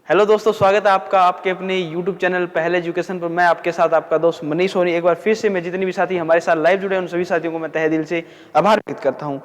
Hello दोस्तों, स्वागत है आपका आपके अपने YouTube चैनल पहले एजुकेशन पर। मैं आपके साथ आपका दोस्त मनीष सोनी। एक बार फिर से मैं जितने भी साथी हमारे साथ लाइव जुड़े हैं उन सभी साथियों को मैं तहे दिल से आभार व्यक्त करता हूं।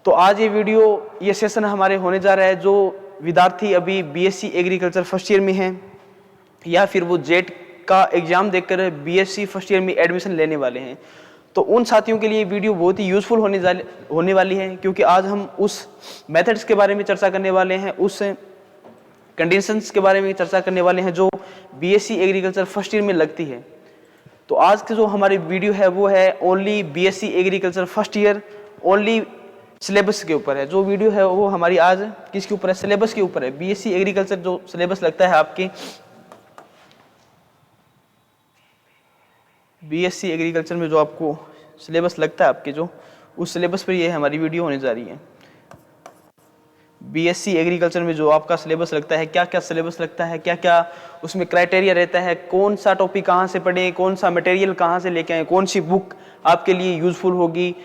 तो आज ये सेशन हमारे होने जा रहा है जो विद्यार्थी अभी BSc एग्रीकल्चर फर्स्ट ईयर में हैं या फिर वो जेट का एग्जाम देकर BSc फर्स्ट ईयर में एडमिशन लेने वाले हैं। तो उन साथियों के लिए वीडियो बहुत ही यूजफुल होने वाली है, क्योंकि आज हम उस मेथड्स के बारे में चर्चा करने वाले हैं, उस कंडीशंस के बारे में चर्चा करने वाले हैं जो BSc एग्रीकल्चर फर्स्ट ईयर में लगती है। तो आज की जो हमारी वीडियो है वो है only BSc agriculture first year, only syllabus के ऊपर है। जो वीडियो है वो हमारी आज किसके ऊपर है? सिलेबस के ऊपर है। BSc एग्रीकल्चर जो सिलेबस लगता है आपके BSc एग्रीकल्चर में जो आपको सिलेबस लगता है आपके जो उस सिलेबस पर ये हमारी वीडियो होने जा रही है। BSc एग्रीकल्चर में जो आपका सिलेबस लगता है, क्या क्या सिलेबस लगता है, क्या क्या उसमें क्राइटेरिया रहता है, कौन सा टॉपिक कहाँ से पढ़ें, कौन सा मटेरियल कहाँ से लेके आए, कौन सी बुक आपके लिए यूजफुल होगी,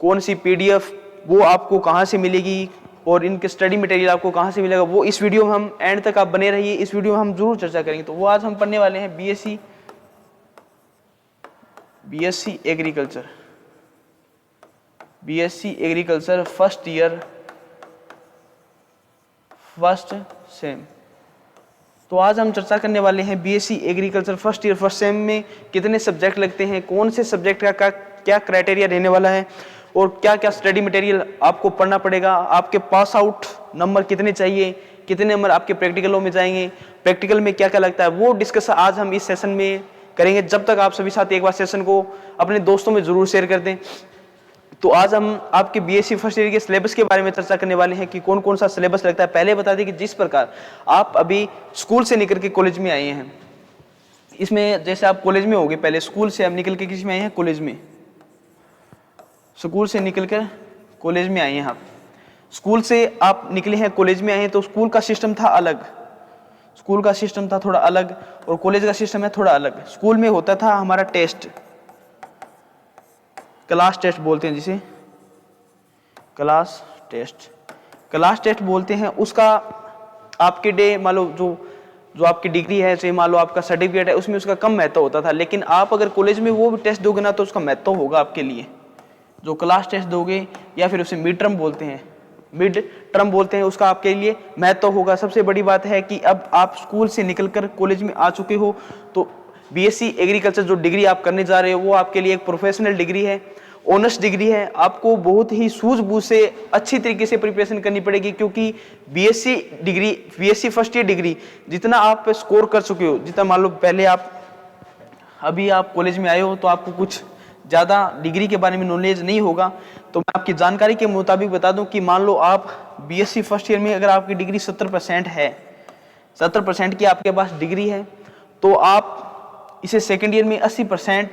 कौन सी PDF वो आपको कहाँ से मिलेगी और इनके स्टडी मटेरियल आपको कहाँ से मिलेगा, वो इस वीडियो में हम एंड तक आप बने रहिए। इस वीडियो में हम जरूर चर्चा करेंगे। तो वो आज हम पढ़ने वाले हैं BSc agriculture first year first sem. तो आज हम चर्चा करने वाले हैं BSc agriculture first year first sem में कितने सब्जेक्ट लगते हैं, कौन से सब्जेक्ट का क्या क्राइटेरिया रहने वाला है और क्या क्या स्टडी मटेरियल आपको पढ़ना पड़ेगा, आपके पास आउट नंबर कितने चाहिए, कितने नंबर आपके प्रैक्टिकलों में जाएंगे, प्रैक्टिकल में क्या क्या लगता है, वो डिस्कस आज हम इस सेशन में करेंगे। जब तक आप सभी साथी एक बार सेशन को अपने दोस्तों में जरूर शेयर कर दें। तो आज हम आपके BSc फर्स्ट ईयर के सिलेबस के बारे में चर्चा करने वाले हैं कि कौन कौन सा सिलेबस लगता है। पहले बता दें कि जिस प्रकार आप अभी स्कूल से निकल के कॉलेज में आए हैं, इसमें जैसे आप कॉलेज में होंगे, पहले स्कूल से आप निकल के किस में आए हैं? कॉलेज में। स्कूल से निकल कर कॉलेज में आए हैं आप। स्कूल से आप निकले हैं, कॉलेज में आए हैं, तो स्कूल का सिस्टम था अलग, स्कूल का सिस्टम था थोड़ा अलग और कॉलेज का सिस्टम है थोड़ा अलग। स्कूल में होता था हमारा टेस्ट, क्लास टेस्ट बोलते हैं जिसे क्लास टेस्ट बोलते हैं। उसका आपके डे मान लो जो आपकी डिग्री है, जैसे मान लो आपका सर्टिफिकेट है, उसमें उसका कम महत्व होता था। लेकिन आप अगर कॉलेज में वो भी टेस्ट दोगे ना तो उसका महत्व होगा आपके लिए। जो क्लास टेस्ट दोगे या फिर उसे मिड टर्म बोलते हैं, उसका आपके लिए महत्व होगा। सबसे बड़ी बात है कि अब आप स्कूल से निकलकर कॉलेज में आ चुके हो, तो BSc एग्रीकल्चर जो डिग्री आप करने जा रहे हो वो आपके लिए एक प्रोफेशनल डिग्री है, ऑनर्स डिग्री है। आपको बहुत ही सूझबूझ से अच्छी तरीके से प्रिपरेशन करनी पड़ेगी, क्योंकि BSc फर्स्ट ईयर डिग्री जितना आप स्कोर कर चुके हो, जितना मान लो पहले अभी आप कॉलेज में आए हो तो आपको कुछ ज़्यादा डिग्री के बारे में नॉलेज नहीं होगा। तो मैं आपकी जानकारी के मुताबिक बता दूं कि मान लो आप BSc फर्स्ट ईयर में अगर आपकी डिग्री 70% है, 70% की आपके पास डिग्री है, तो आप इसे सेकेंड ईयर में 80%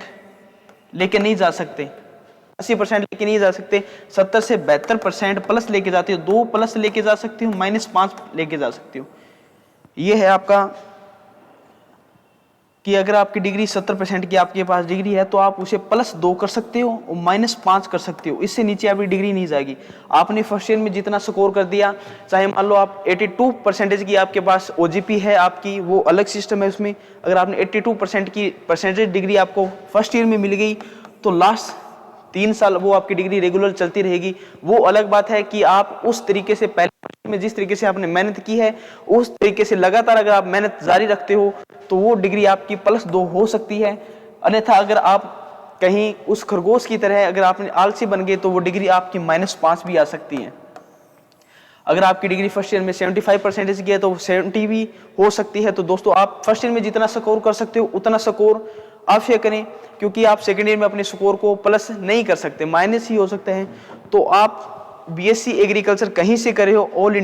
लेके नहीं जा सकते। 80% लेके नहीं जा सकते, 70 से 72% प्लस लेके जाते हो, 2 प्लस लेके जा सकते हो, -5 लेके जा सकते हो। ये है आपका कि अगर आपकी डिग्री 70% की आपके पास डिग्री है तो आप उसे +2 कर सकते हो और -5 कर सकते हो। इससे नीचे आपकी डिग्री नहीं जाएगी। आपने फर्स्ट ईयर में जितना स्कोर कर दिया, चाहे मान लो आप 82% की आपके पास OGP है आपकी, वो अलग सिस्टम है उसमें। अगर आपने 82% की परसेंटेज डिग्री आपको फर्स्ट ईयर में मिल गई तो लास्ट 3 साल वो आपकी डिग्री रेगुलर चलती रहेगी। वो अलग बात है कि आप उस तरीके से पहले में जिस तरीके से आपने मेहनत की है उस तरीके से लगातार अगर आप मेहनत जारी रखते हो तो वो डिग्री आपकी +2 हो सकती है। अन्यथा अगर आप कहीं उस खरगोश की तरह अगर आपने आलसी बन गए तो वो डिग्री आपकी -5 भी आ सकती है। अगर आपकी डिग्री फर्स्ट ईयर में 75% की है तो 70 भी हो सकती है। तो दोस्तों आप फर्स्ट ईयर में जितना स्कोर कर सकते हो उतना स्कोर अवश्य करें, क्योंकि आप सेकेंड ईयर में अपने स्कोर को प्लस नहीं कर सकते, माइनस ही हो सकते हैं। तो आप BSc एग्रीकल्चर कहीं से कर रहे हो, ऑल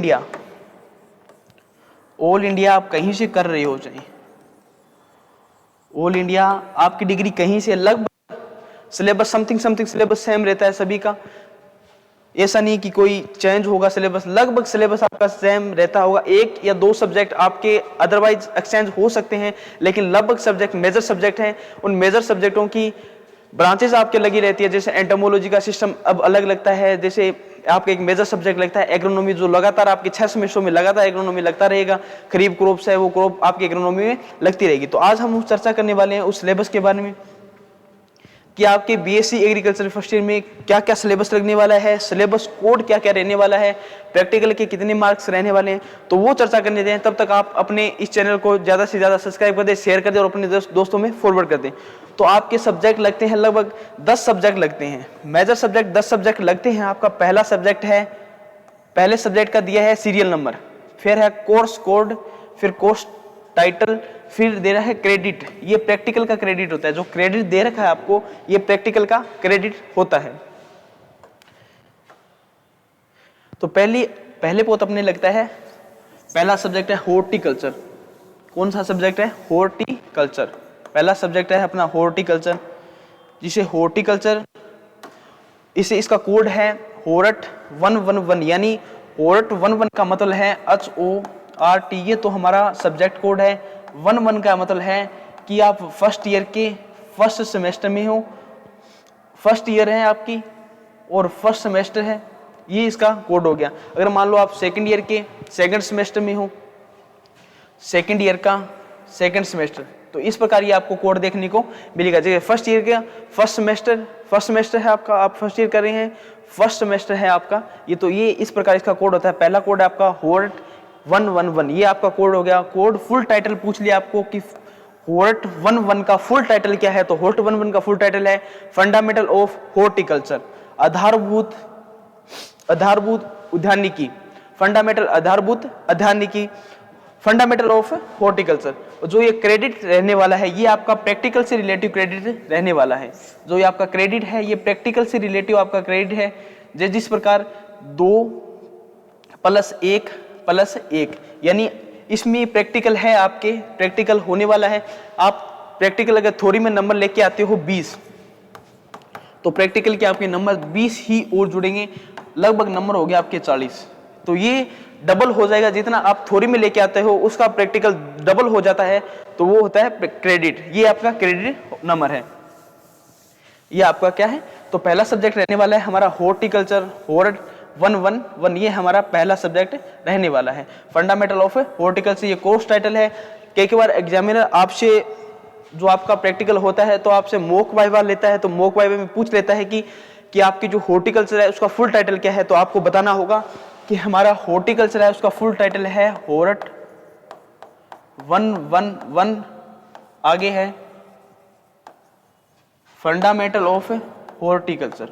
इंडिया आप कहीं से कर रहे हो, चाहिए ऑल इंडिया आपकी डिग्री कहीं से, लगभग सिलेबस समथिंग सिलेबस सेम रहता है सभी का। ऐसा नहीं कि कोई चेंज होगा सिलेबस, लगभग सिलेबस आपका सेम रहता होगा। 1 या 2 सब्जेक्ट आपके अदरवाइज एक्सचेंज हो सकते हैं, लेकिन लगभग सब्जेक्ट मेजर सब्जेक्ट हैं। उन मेजर सब्जेक्टों की ब्रांचेस आपके लगी रहती है। जैसे एंटोमोलॉजी का सिस्टम अब अलग लगता है, जैसे आपका एक मेजर सब्जेक्ट लगता है एग्रोनॉमी, जो लगातार आपके 6 सेमेस्टरों में लगातार एग्रोनॉमी लगता रहेगा। खरीफ क्रॉप्स है वो क्रॉप आपकी एग्रोनॉमी में लगती रहेगी। तो आज हम चर्चा करने वाले हैं उस सिलेबस के बारे में कि आपके बीएससी एग्रीकल्चर फर्स्ट ईयर में क्या क्या सिलेबस लगने वाला है, सिलेबस कोड क्या क्या रहने वाला है, प्रैक्टिकल के कितने मार्क्स रहने वाले हैं, तो वो चर्चा करने दें। तब तक आप अपने इस चैनल को ज़्यादा से ज़्यादा सब्सक्राइब कर दें, शेयर कर दें और अपने दोस्तों में फॉरवर्ड कर दें। तो आपके सब्जेक्ट लगते हैं लगभग 10 सब्जेक्ट लगते हैं, मेजर सब्जेक्ट 10 सब्जेक्ट लगते हैं। आपका पहला सब्जेक्ट है, पहले सब्जेक्ट का दिया है सीरियल नंबर, फिर है कोर्स कोड, फिर कोर्स टाइटल, फिर दे रहा है क्रेडिट। ये प्रैक्टिकल का क्रेडिट होता है, जो क्रेडिट दे रखा है आपको ये प्रैक्टिकल का क्रेडिट होता है। तो पहले पोत अपने लगता है, पहला सब्जेक्ट है हॉर्टिकल्चर। कौन सा सब्जेक्ट है? हॉर्टिकल्चर। पहला सब्जेक्ट है अपना हॉर्टिकल्चर, जिसे हॉर्टिकल्चर इसे इसका कोड है हॉर्ट 111, यानी हॉर्ट 11 का मतलब है HORT। ये तो हमारा सब्जेक्ट कोड है। 11 का मतलब है कि आप फर्स्ट ईयर के फर्स्ट सेमेस्टर में हो, फर्स्ट ईयर है आपकी और फर्स्ट सेमेस्टर है, ये इसका कोड हो गया। अगर मान लो आप सेकंड ईयर के सेकंड सेमेस्टर में हो, सेकंड ईयर का सेकंड सेमेस्टर, तो इस प्रकार ये आपको कोड देखने को मिलेगा। जैसे फर्स्ट ईयर का फर्स्ट सेमेस्टर है आपका, आप फर्स्ट ईयर कर रहे हैं, फर्स्ट सेमेस्टर है आपका, ये इस प्रकार इसका कोड होता है। पहला कोड है आपका हॉर्ट 111, ये आपका कोड हो गया। कोड फुल टाइटल पूछ लिया आपको कि हॉर्ट 11 का फुल टाइटल क्या है, तो हॉर्ट 11 का फुल टाइटल है फंडामेंटल ऑफ हॉर्टिकल्चर, आधारभूत उद्यानिकी, फंडामेंटल आधारभूत उद्यानिकी, फंडामेंटल ऑफ हॉर्टिकल्चर। जो ये क्रेडिट रहने वाला है ये आपका प्रैक्टिकल से रिलेटिव क्रेडिट रहने वाला है। जो ये आपका क्रेडिट है ये प्रैक्टिकल से रिलेटिव आपका क्रेडिट है। जिस प्रकार 2+1+1, यानी इसमें प्रैक्टिकल है, आपके प्रैक्टिकल होने वाला है। आप प्रैक्टिकल अगर थ्योरी में नंबर लेके आते हो 20, तो प्रैक्टिकल के आपके नंबर 20 ही और जुड़ेंगे, लगभग नंबर हो गया आपके 40। तो ये डबल हो जाएगा, जितना आप थ्योरी में लेके आते हो उसका प्रैक्टिकल डबल हो जाता है, तो वो होता है क्रेडिट। ये आपका क्रेडिट नंबर है। ये आपका क्या है? तो पहला सब्जेक्ट रहने वाला है हमारा हॉर्टिकल्चर, हॉर्ट 111, ये हमारा पहला सब्जेक्ट रहने वाला है। फंडामेंटल ऑफ हॉर्टिकल्चर ये कोर्स टाइटल है। कई बार एग्जामिनर आपसे जो आपका प्रैक्टिकल होता है तो आपसे मॉक वाइवा लेता है, तो मॉक वाइवा में पूछ लेता है कि आपकी जो हॉर्टिकल्चर है उसका फुल टाइटल क्या है, तो आपको बताना होगा कि हमारा हॉर्टिकल्चर है उसका फुल टाइटल है हॉर्ट 111, आगे है fundamental of horticulture,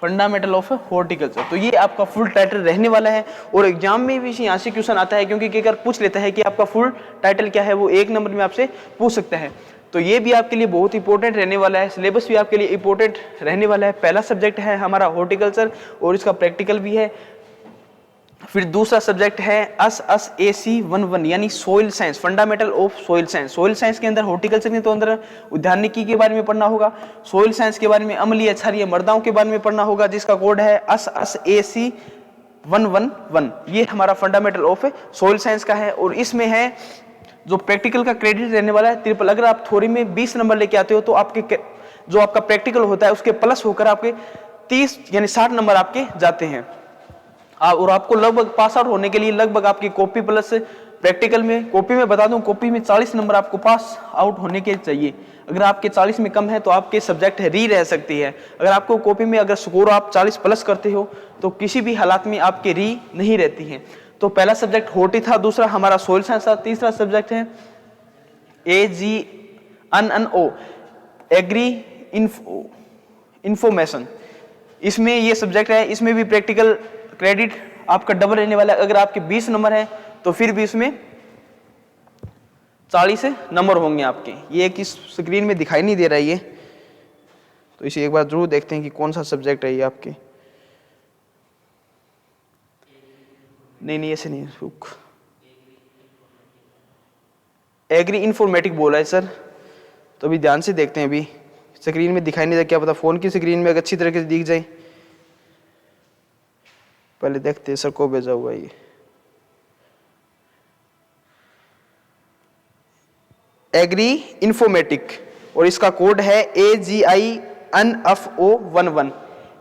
fundamental of horticulture. तो ये आपका फुल टाइटल रहने वाला है। और एग्जाम में भी यहाँ से क्वेश्चन आता है, क्योंकि अगर पूछ लेता है कि आपका फुल टाइटल क्या है, वो 1 नंबर में आपसे पूछ सकता है। तो ये भी आपके लिए बहुत इंपॉर्टेंट रहने वाला है, सिलेबस भी आपके लिए इंपॉर्टेंट रहने वाला है। पहला सब्जेक्ट है हमारा हॉर्टिकल्चर और इसका प्रैक्टिकल भी है। फिर दूसरा सब्जेक्ट है SSAC11, यानी soil science, fundamental of soil science. Soil science के अंदर हॉर्टिकल्चर नहीं तो अंदर उद्यानिकी के बारे में पढ़ना होगा, सोइल साइंस के बारे में अम्लीय क्षारीय मृदाओं के बारे में पढ़ना होगा, जिसका कोड है SSAC111। ये हमारा फंडामेंटल ऑफ सोइल साइंस का है। और इसमें है जो प्रैक्टिकल का क्रेडिट रहने वाला है ट्रिपल। अगर आप थ्योरी में 20 नंबर लेके आते हो तो आपके जो आपका प्रैक्टिकल होता है उसके प्लस होकर आपके 30 यानी 60 नंबर आपके जाते हैं। और आपको लगभग पास आउट होने के लिए लगभग आपकी कॉपी प्लस प्रैक्टिकल में, कॉपी में बता दूं, कॉपी में 40 नंबर आपको पास आउट होने के चाहिए। अगर आपके 40 में कम है तो आपके सब्जेक्ट री रह सकती है। अगर आपको कॉपी में अगर स्कोर आप 40 प्लस करते हो तो किसी भी हालात में आपके री नहीं रहती है। तो पहला सब्जेक्ट हॉर्टी था, दूसरा हमारा सोइल साइंस था, तीसरा सब्जेक्ट है AGNNO, एग्री इंफॉर्मेशन। इसमें ये सब्जेक्ट है, इसमें भी प्रैक्टिकल क्रेडिट आपका डबल रहने वाला है। अगर आपके 20 नंबर है तो फिर भी इसमें 40 नंबर होंगे आपके। ये एक इस स्क्रीन में दिखाई नहीं दे रहा है ये, तो इसे एक बार जरूर देखते हैं कि कौन सा सब्जेक्ट है ये आपके। नहीं ऐसे नहीं, रुक, एग्री इन्फॉर्मेटिक बोला है सर। तो अभी ध्यान से देखते हैं, अभी स्क्रीन में दिखाई नहीं दे, क्या पता फोन की स्क्रीन में अच्छी तरीके से दिख जाए। पहले देखते हैं सर को भेजा हुआ ये। एग्री इन्फॉर्मेटिक, और इसका कोड है AGINFO11।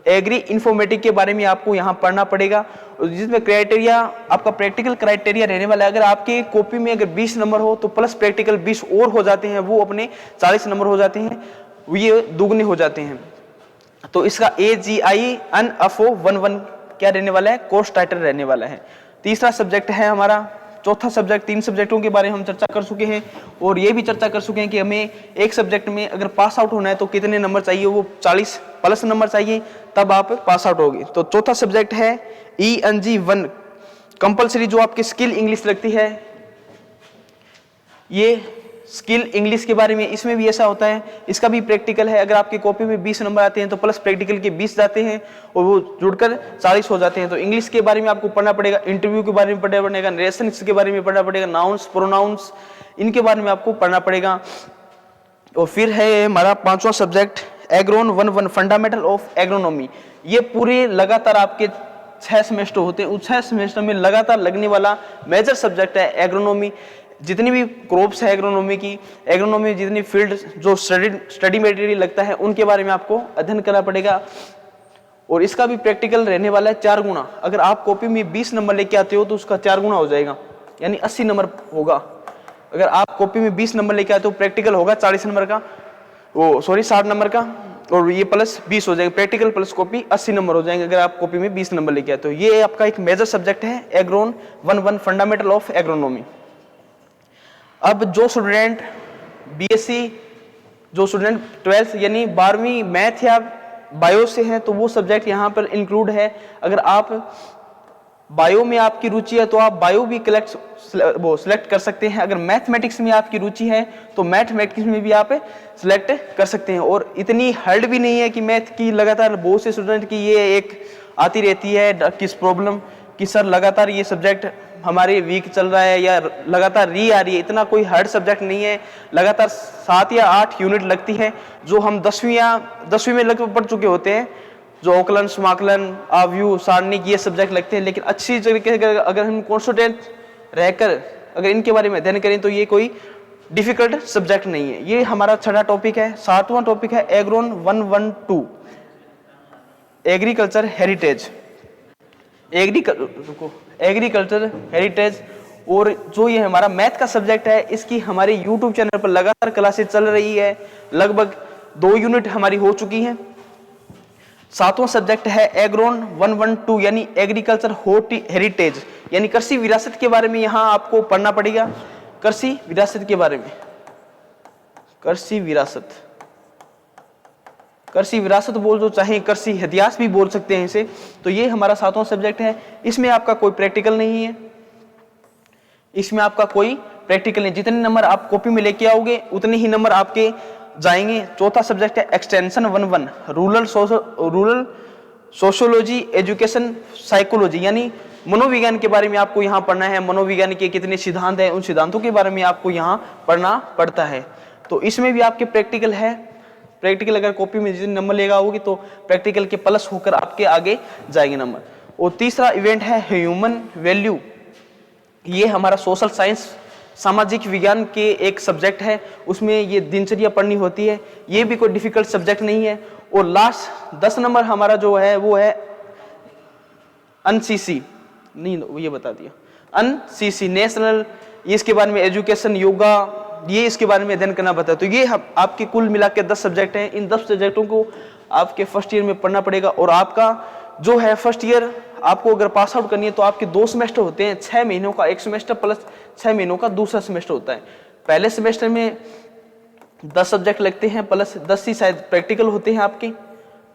एग्री इन्फॉर्मेटिक के बारे में आपको यहाँ पढ़ना पड़ेगा, जिसमें क्राइटेरिया आपका प्रैक्टिकल क्राइटेरिया रहने वाला है। अगर आपके कॉपी में अगर 20 नंबर हो तो प्लस प्रैक्टिकल 20 और हो जाते हैं, वो अपने 40 नंबर हो जाते हैं, ये दुगने हो जाते हैं। तो इसका AGINFO11 क्या रहने वाला है, कोर्स टाइटल रहने वाला है। तीसरा सब्जेक्ट है हमारा, चौथा सब्जेक्ट, 3 सब्जेक्टों के बारे में हम चर्चा कर चुके हैं और ये भी चर्चा कर चुके हैं कि हमें एक सब्जेक्ट में अगर पास आउट होना है तो कितने नंबर चाहिए, वो 40 प्लस नंबर चाहिए, तब आप पास आउट होगे। तो चौथा सब्जेक्ट है ENG1 कंपलसरी, जो आपकी स्किल इंग्लिश लगती है। ये स्किल इंग्लिश के बारे में, इसमें भी ऐसा होता है, इसका भी प्रैक्टिकल है। अगर आपकी कॉपी में 20 नंबर आते हैं तो प्लस प्रैक्टिकल के 20 जाते हैं और वो जुड़कर 40 हो जाते हैं। तो इंग्लिश के बारे में आपको पढ़ना पड़ेगा, इंटरव्यू के बारे में पढ़ना पड़ेगा, नरेशन के बारे में पढ़ना पड़ेगा, नाउन्स प्रोनाउंस इनके बारे में आपको पढ़ना पड़ेगा। और फिर है हमारा 5वां सब्जेक्ट एग्रोन 1 फंडामेंटल ऑफ एग्रोनॉमी। ये पूरे लगातार आपके 6 सेमेस्टर होते हैं, उस 6 सेमेस्टर में लगातार लगने वाला मेजर सब्जेक्ट है एग्रोनॉमी। जितनी भी क्रॉप्स है एग्रोनॉमी की, एग्रोनॉमी में जितनी फील्ड जो स्टडी मटेरियल लगता है उनके बारे में आपको अध्ययन करना पड़ेगा। और इसका भी प्रैक्टिकल रहने वाला है 4 गुना। अगर आप कॉपी में 20 नंबर लेके आते हो तो उसका 4 गुना हो जाएगा, यानी 80 नंबर होगा। अगर आप कॉपी में 20 नंबर लेके आते हो, प्रैक्टिकल होगा 40 नंबर का, 60 नंबर का, और ये प्लस 20 हो जाएगा, प्रैक्टिकल प्लस कॉपी 80 नंबर हो जाएंगे अगर आप कॉपी में 20 नंबर लेके आते हो। ये आपका एक मेजर सब्जेक्ट है एग्रोन 1 फंडामेंटल ऑफ एग्रोनॉमी। अब जो स्टूडेंट BSc, जो स्टूडेंट 12th यानी 12वीं मैथ या बायो से है, तो वो सब्जेक्ट यहाँ पर इंक्लूड है। अगर आप बायो में आपकी रुचि है तो आप बायो भी सिलेक्ट कर सकते हैं। अगर मैथमेटिक्स में आपकी रुचि है तो मैथमेटिक्स में भी आप सिलेक्ट कर सकते हैं। और इतनी हार्ड भी नहीं है कि मैथ की लगातार बहुत से स्टूडेंट की ये एक आती रहती है किस प्रॉब्लम कि सर लगातार ये सब्जेक्ट हमारे वीक चल रहा है या लगातार री आ रही है। इतना कोई हार्ड सब्जेक्ट नहीं है, लगातार 7 या 8 यूनिट लगती है, जो हम 10वीं में लगभग पढ़ चुके होते हैं, जो औकलन, समाकलन, आव्यूह, सारणिक, ये सब्जेक्ट लगते हैं। लेकिन अच्छी तरीके से अगर हम कॉन्सेंट्रेट रहकर अगर इनके बारे में अध्ययन करें तो ये कोई डिफिकल्ट सब्जेक्ट नहीं है। ये हमारा 6वां टॉपिक है। 7वां टॉपिक है एग्रोन 112 एग्रीकल्चर हेरिटेज। एग्रीकल्चर हेरिटेज, और जो ये हमारा मैथ का सब्जेक्ट है, इसकी हमारे YouTube चैनल पर लगातार क्लासेस चल रही है, लगभग 2 यूनिट हमारी हो चुकी हैं। 7वां सब्जेक्ट है एग्रोन 112 यानी एग्रीकल्चर हेरिटेज, यानी कृषि विरासत के बारे में यहाँ आपको पढ़ना पड़ेगा। कृषि विरासत के बारे में, कृषि विरासत बोल दो, चाहे कृषि इतिहास भी बोल सकते हैं इसे। तो ये हमारा 7वां सब्जेक्ट है। इसमें आपका कोई प्रैक्टिकल नहीं है, इसमें आपका कोई प्रैक्टिकल नहीं। जितने नंबर आप कॉपी में लेके आओगे उतने ही नंबर आपके जाएंगे। 4था सब्जेक्ट है extension 1 rural sociology education psychology, यानी मनोविज्ञान के बारे में आपको यहाँ पढ़ना है। मनोविज्ञान के कितने सिद्धांत हैं, उन सिद्धांतों के बारे में आपको यहाँ पढ़ना पड़ता है। तो इसमें भी आपके प्रैक्टिकल है। प्रैक्टिकल अगर कॉपी में जितने नंबर लेगा होगी तो प्रैक्टिकल के प्लस होकर आपके आगे जाएंगे नंबर। और तीसरा इवेंट है ह्यूमन वैल्यू। ये हमारा सोशल साइंस, सामाजिक विज्ञान के एक सब्जेक्ट है, उसमें ये दिनचर्या पढ़नी होती है। ये भी कोई डिफिकल्ट सब्जेक्ट नहीं है। और लास्ट 10 नंबर हमारा जो है वो है NCC, नहीं ये बता दिया, NCC नेशनल, ये इसके बारे में एजुकेशन, योगा, ये इसके बारे में अध्ययन करना पड़ता है। तो ये आपके कुल मिला के 10 सब्जेक्ट हैं। इन 10 सब्जेक्टों को आपके फर्स्ट ईयर में पढ़ना पड़ेगा। और आपका जो है फर्स्ट ईयर आपको अगर पास आउट करनी है तो आपके 2 सेमेस्टर होते हैं, 6 महीनों का एक सेमेस्टर प्लस 6 महीनों का दूसरा सेमेस्टर होता है। पहले सेमेस्टर में 10 सब्जेक्ट लगते हैं, प्लस 10 ही शायद प्रैक्टिकल होते हैं आपके।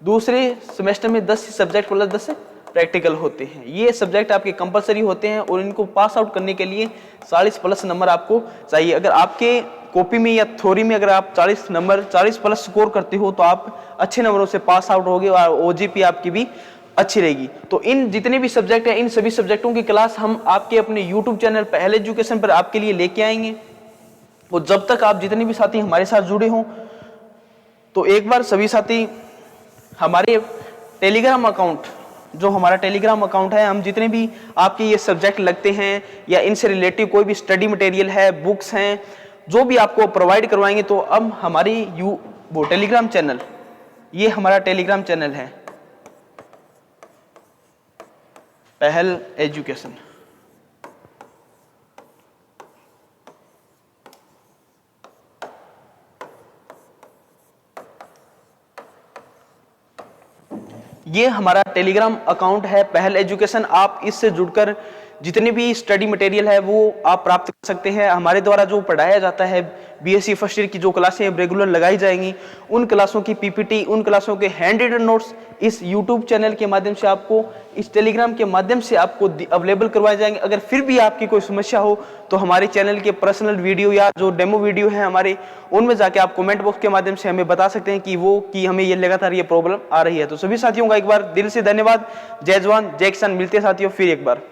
दूसरे सेमेस्टर में 10 सब्जेक्ट प्लस 10 प्रैक्टिकल होते हैं। ये सब्जेक्ट आपके कंपलसरी होते हैं और इनको पास आउट करने के लिए 40 प्लस नंबर आपको चाहिए। अगर आपके कॉपी में या थ्योरी में अगर आप 40 प्लस स्कोर करते हो तो आप अच्छे नंबरों से पास आउट होगे और OGP आपकी भी अच्छी रहेगी। तो इन जितने भी सब्जेक्ट हैं, इन सभी सब्जेक्टों की क्लास हम आपके अपने YouTube चैनल पहल एजुकेशन पर आपके लिए लेके आएंगे। और जब तक आप जितने भी साथी हमारे साथ जुड़े हों तो एक बार सभी साथी हमारे टेलीग्राम अकाउंट, जो हमारा टेलीग्राम अकाउंट है, हम जितने भी आपके ये सब्जेक्ट लगते हैं या इनसे रिलेटिव कोई भी स्टडी मटेरियल है, बुक्स हैं, जो भी आपको प्रोवाइड करवाएंगे। तो अब हमारी वो टेलीग्राम चैनल, ये हमारा टेलीग्राम चैनल है पहल एजुकेशन। ये हमारा टेलीग्राम अकाउंट है पहल एजुकेशन। आप इससे जुड़कर जितने भी स्टडी मटेरियल है वो आप प्राप्त कर सकते हैं। हमारे द्वारा जो पढ़ाया जाता है बीएससी फर्स्ट ईयर की जो क्लासें रेगुलर लगाई जाएंगी, उन क्लासों की पीपीटी, उन क्लासों के हैंड रिटन नोट्स इस यूट्यूब चैनल के माध्यम से आपको, इस टेलीग्राम के माध्यम से आपको अवेलेबल करवाए जाएंगे। अगर फिर भी आपकी कोई समस्या हो तो हमारे चैनल के पर्सनल वीडियो या जो डेमो वीडियो है हमारे, उनमें जाके आप कमेंट बॉक्स के माध्यम से हमें बता सकते हैं कि हमें ये लगातार ये प्रॉब्लम आ रही है। तो सभी साथियों का एक बार दिल से धन्यवाद। जय जवान जय किसान। मिलते हैं साथियों फिर एक बार।